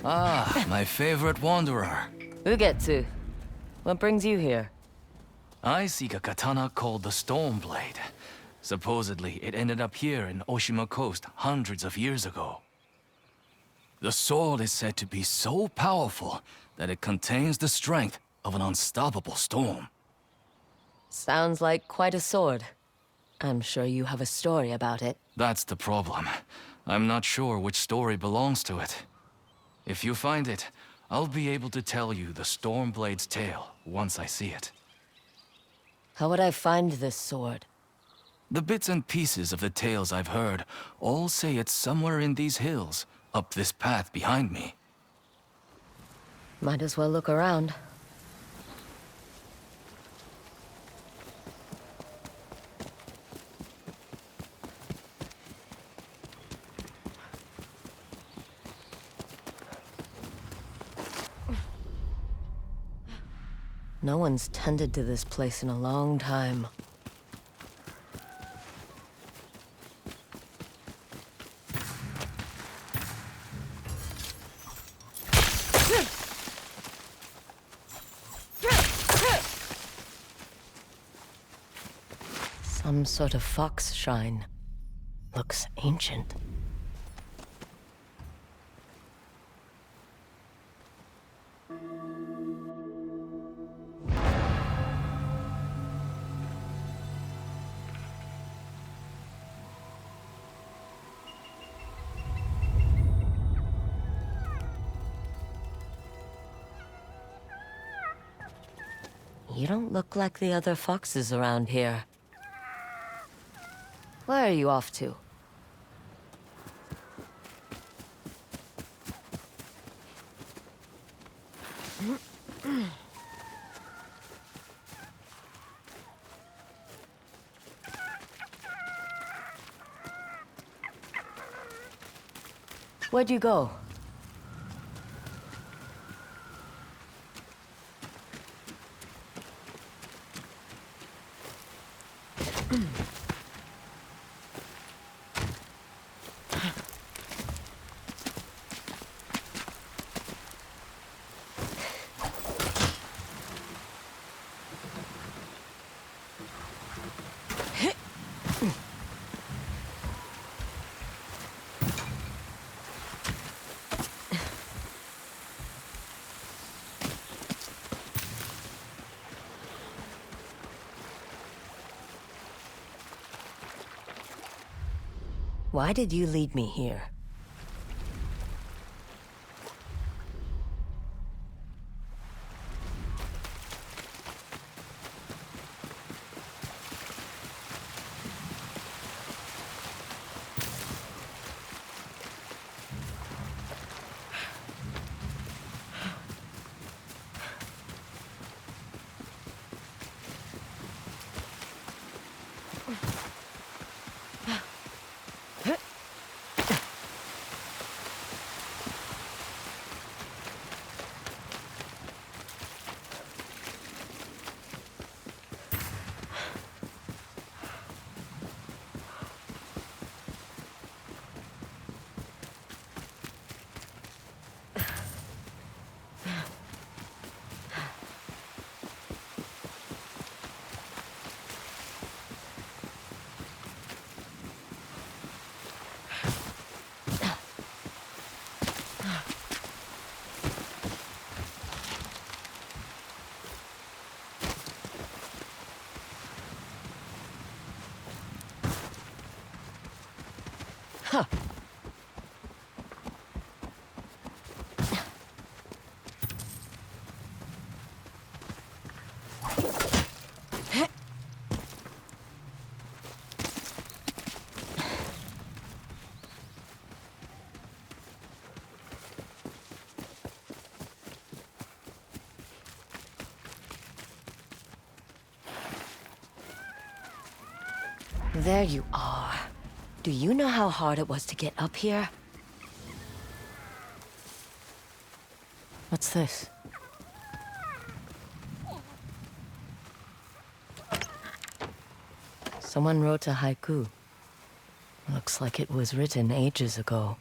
Ah, my favorite wanderer. Ugetsu, what brings you here? I seek a katana called the StormBlade. Supposedly, it ended up here in Oshima Coast hundreds of years ago. The sword is said to be so powerful that it contains the strength of an unstoppable storm. Sounds like quite a sword. I'm sure you have a story about it. That's the problem. I'm not sure which story belongs to it. If you find it, I'll be able to tell you the StormBlade's tale once I see it. How would I find this sword? The bits and pieces of the tales I've heard all say it's somewhere in these hills, up this path behind me. Might as well look around. No one's tended to this place in a long time. Some sort of fox shrine. Looks ancient. You don't look like the other foxes around here. Where are you off to? Where'd you go? Why did you lead me here? Huh. There you are. Do you know how hard it was to get up here? What's this? Someone wrote a haiku. Looks like it was written ages ago.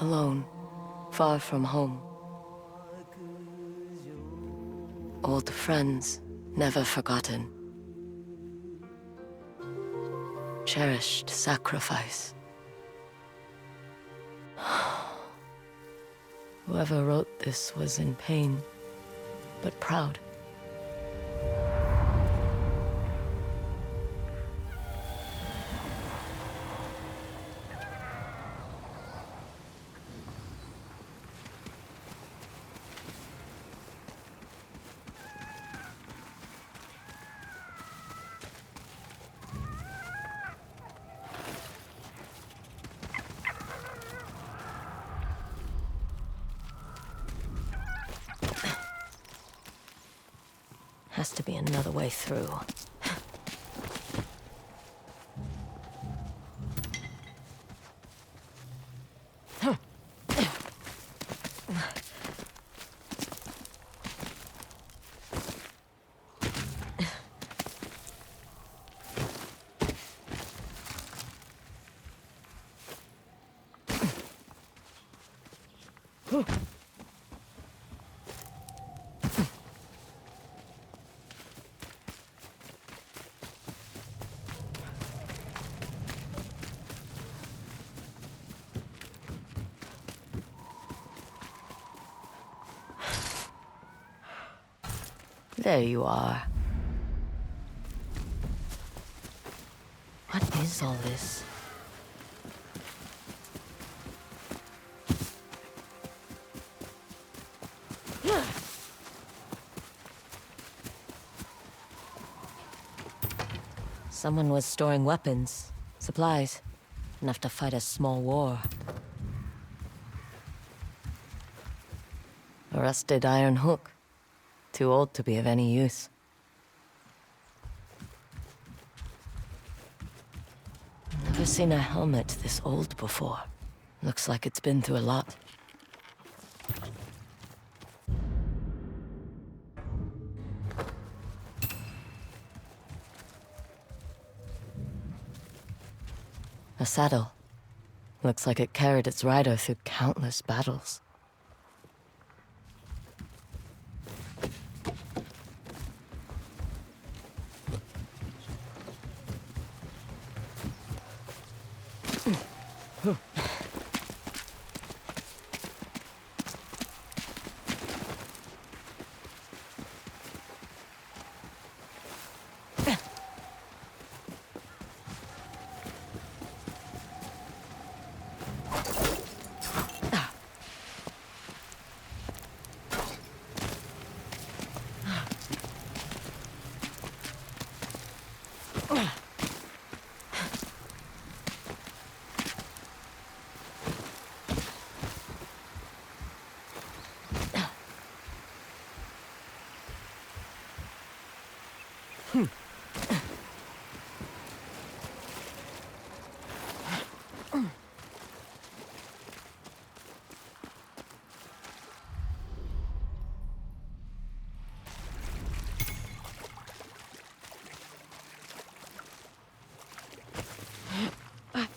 alone, far from home. Old friends, never forgotten. Cherished sacrifice. Whoever wrote this was in pain, but proud. Has to be another way through. There you are. What is all this? Someone was storing weapons, supplies, enough to fight a small war. A rusted iron hook. Too old to be of any use. Never seen a helmet this old before. Looks like it's been through a lot. A saddle. Looks like it carried its rider through countless battles.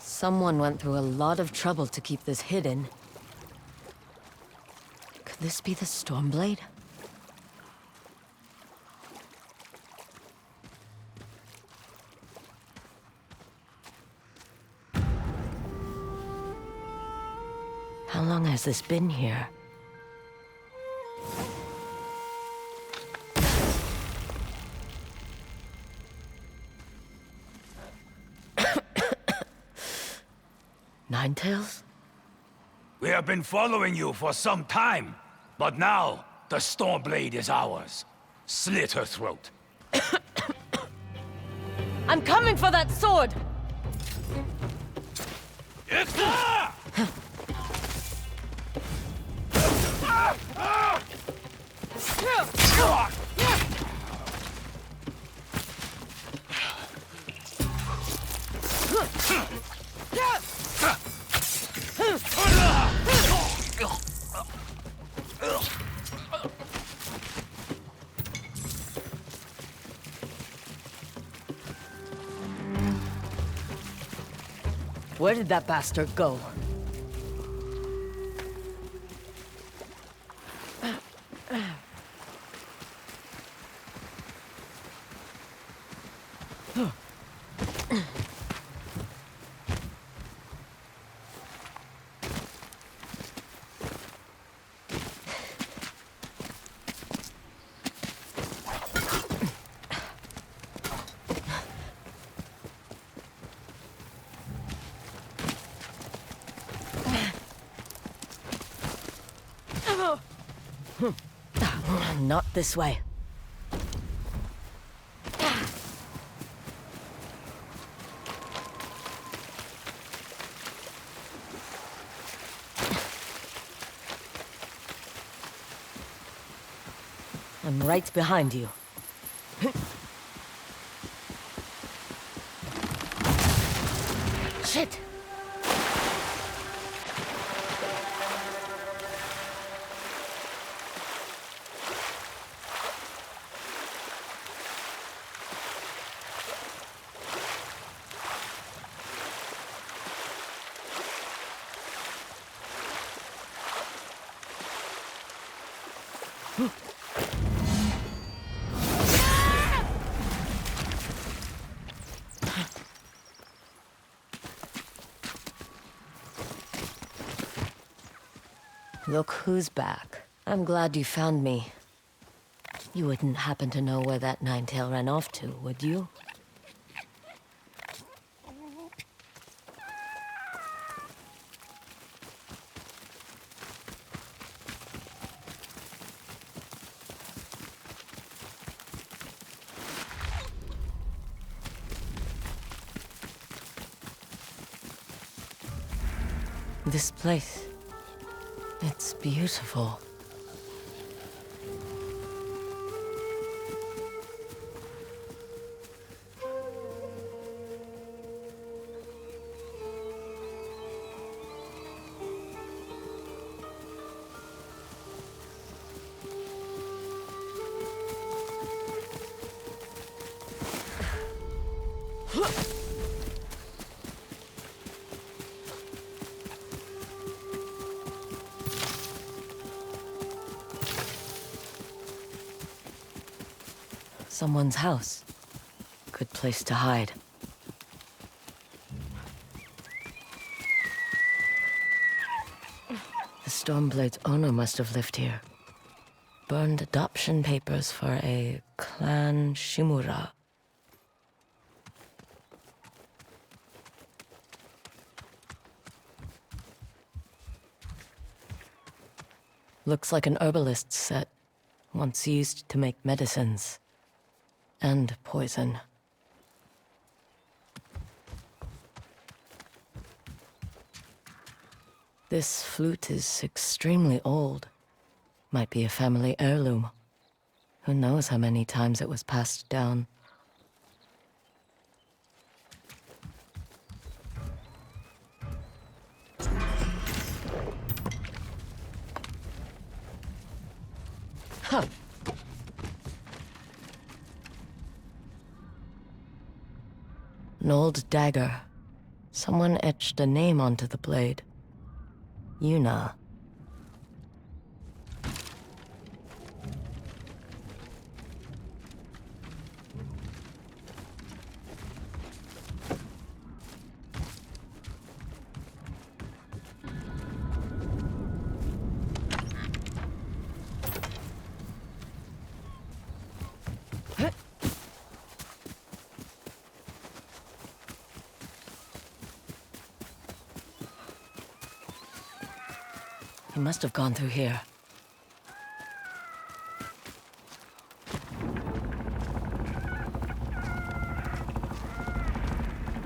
Someone went through a lot of trouble to keep this hidden. Could this be the StormBlade? How long has this been here? Ninetales? We have been following you for some time, but now the StormBlade is ours. Slit her throat. I'm coming for that sword! Where did that bastard go? Not this way. I'm right behind you. Shit! Look who's back. I'm glad you found me. You wouldn't happen to know where that Ninetail ran off to, would you? This place... it's beautiful. Someone's house. Good place to hide. The StormBlade's owner must have lived here. Burned adoption papers for a clan Shimura. Looks like an herbalist's set, once used to make medicines. And poison. This flute is extremely old. Might be a family heirloom. Who knows how many times it was passed down. Huh. An old dagger. Someone etched a name onto the blade. Yuna. He must have gone through here.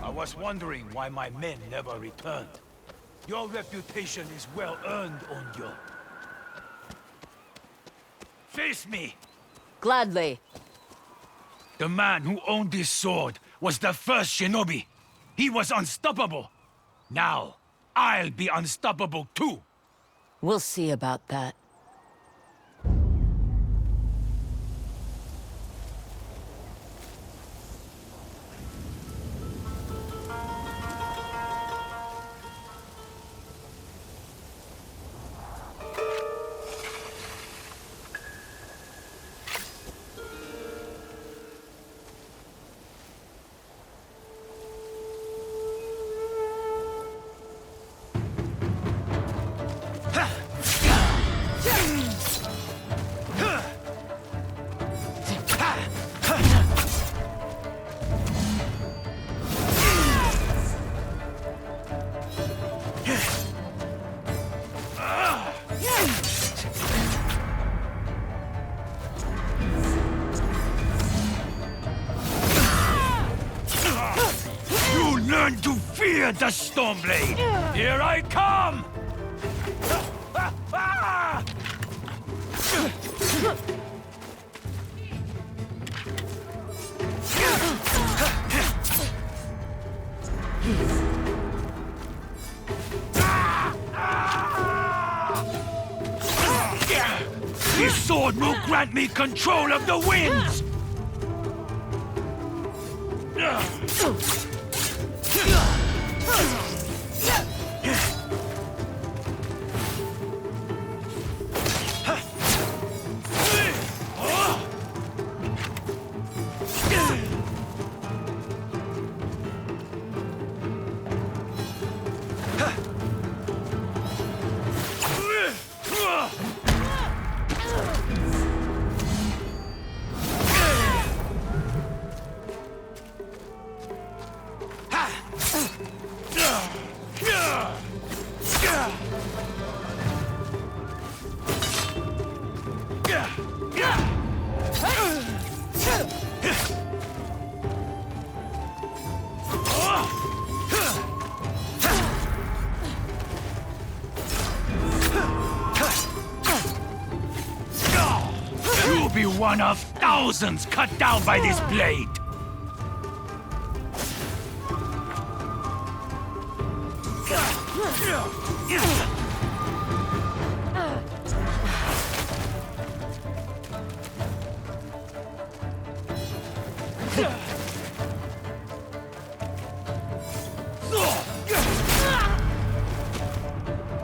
I was wondering why my men never returned. Your reputation is well earned, Onyo. Face me! Gladly. The man who owned this sword was the first shinobi. He was unstoppable. Now, I'll be unstoppable too. We'll see about that. learn to fear the StormBlade! Here I come! This sword will grant me control of the winds! You'll be one of thousands cut down by this blade!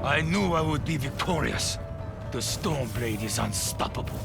I knew I would be victorious. The StormBlade is unstoppable.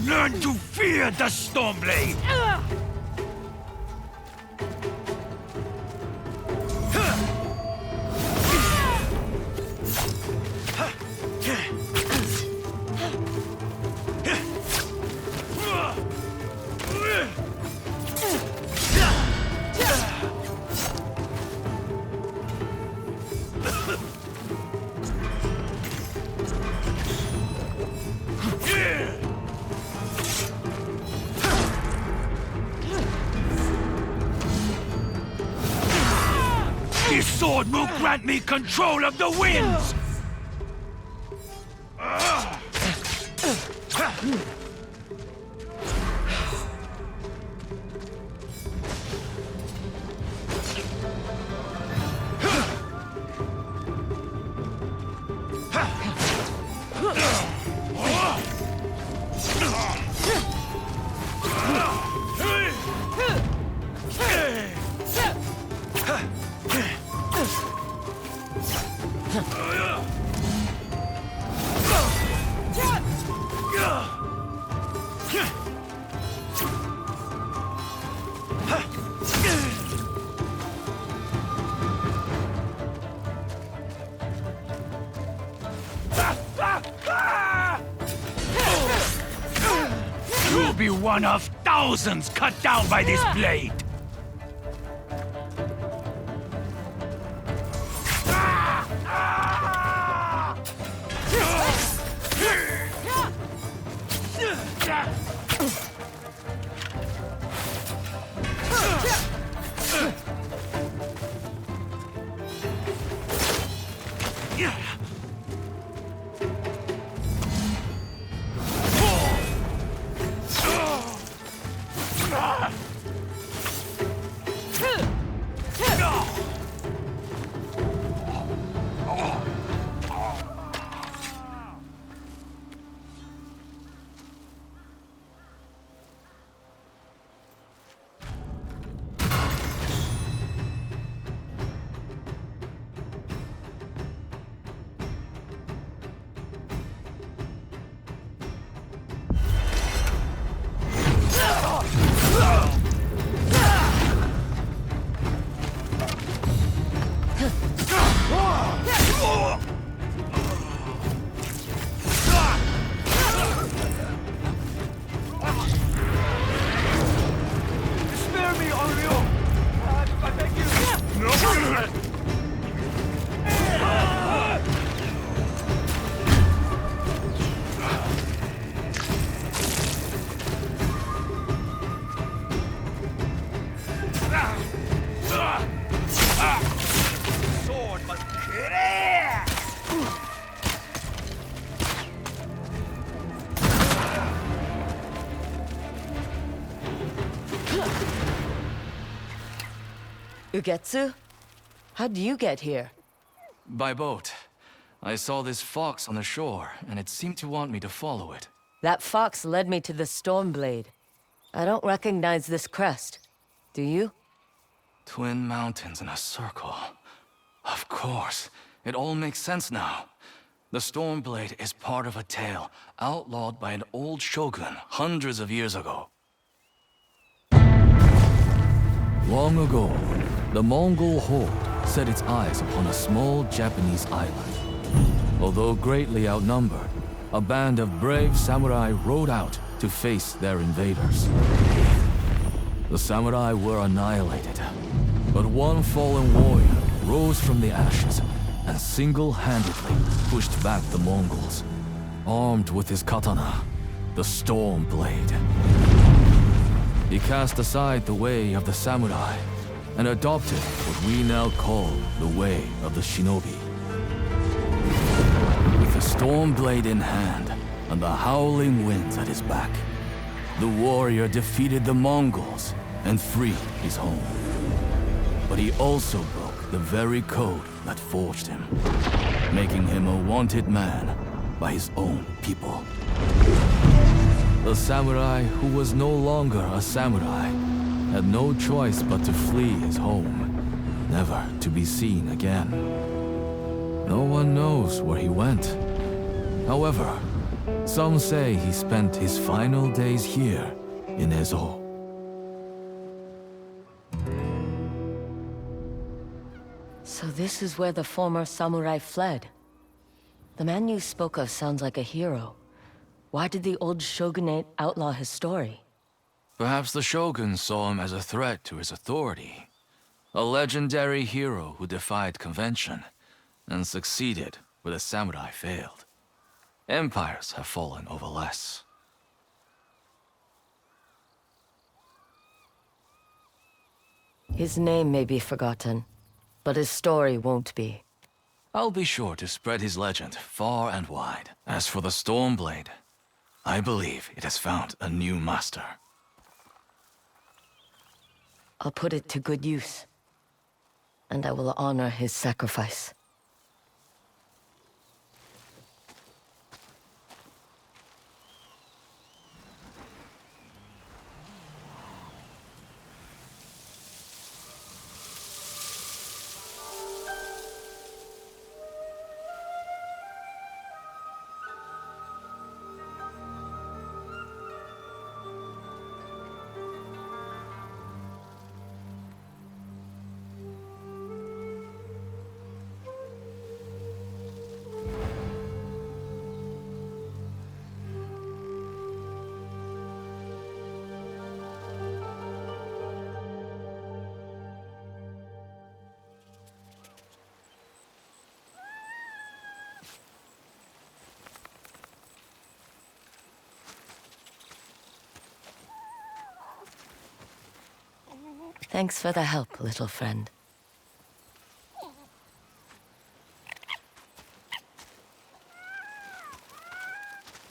Learn to fear the StormBlade! This sword will grant me control of the winds! You'll be one of thousands cut down by this blade! Ugetsu? How'd you get here? By boat. I saw this fox on the shore, and it seemed to want me to follow it. That fox led me to the StormBlade. I don't recognize this crest. Do you? Twin mountains in a circle. Of course. It all makes sense now. The StormBlade is part of a tale outlawed by an old shogun hundreds of years ago. Long ago, the Mongol horde set its eyes upon a small Japanese island. Although greatly outnumbered, a band of brave samurai rode out to face their invaders. The samurai were annihilated, but one fallen warrior rose from the ashes and single-handedly pushed back the Mongols, armed with his katana, the StormBlade. He cast aside the way of the samurai and adopted what we now call the way of the shinobi. With the StormBlade in hand and the howling winds at his back, the warrior defeated the Mongols and freed his home. But he also broke the very code that forged him, making him a wanted man by his own people. The samurai who was no longer a samurai had no choice but to flee his home, never to be seen again. No one knows where he went. However, some say he spent his final days here in Ezo. So this is where the former samurai fled. The man you spoke of sounds like a hero. Why did the old shogunate outlaw his story? Perhaps the shogun saw him as a threat to his authority. A legendary hero who defied convention and succeeded where the samurai failed. Empires have fallen over less. His name may be forgotten, but his story won't be. I'll be sure to spread his legend far and wide. As for the StormBlade, I believe it has found a new master. I'll put it to good use, and I will honor his sacrifice. Thanks for the help, little friend.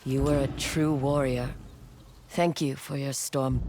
You were a true warrior. Thank you for your StormBlade.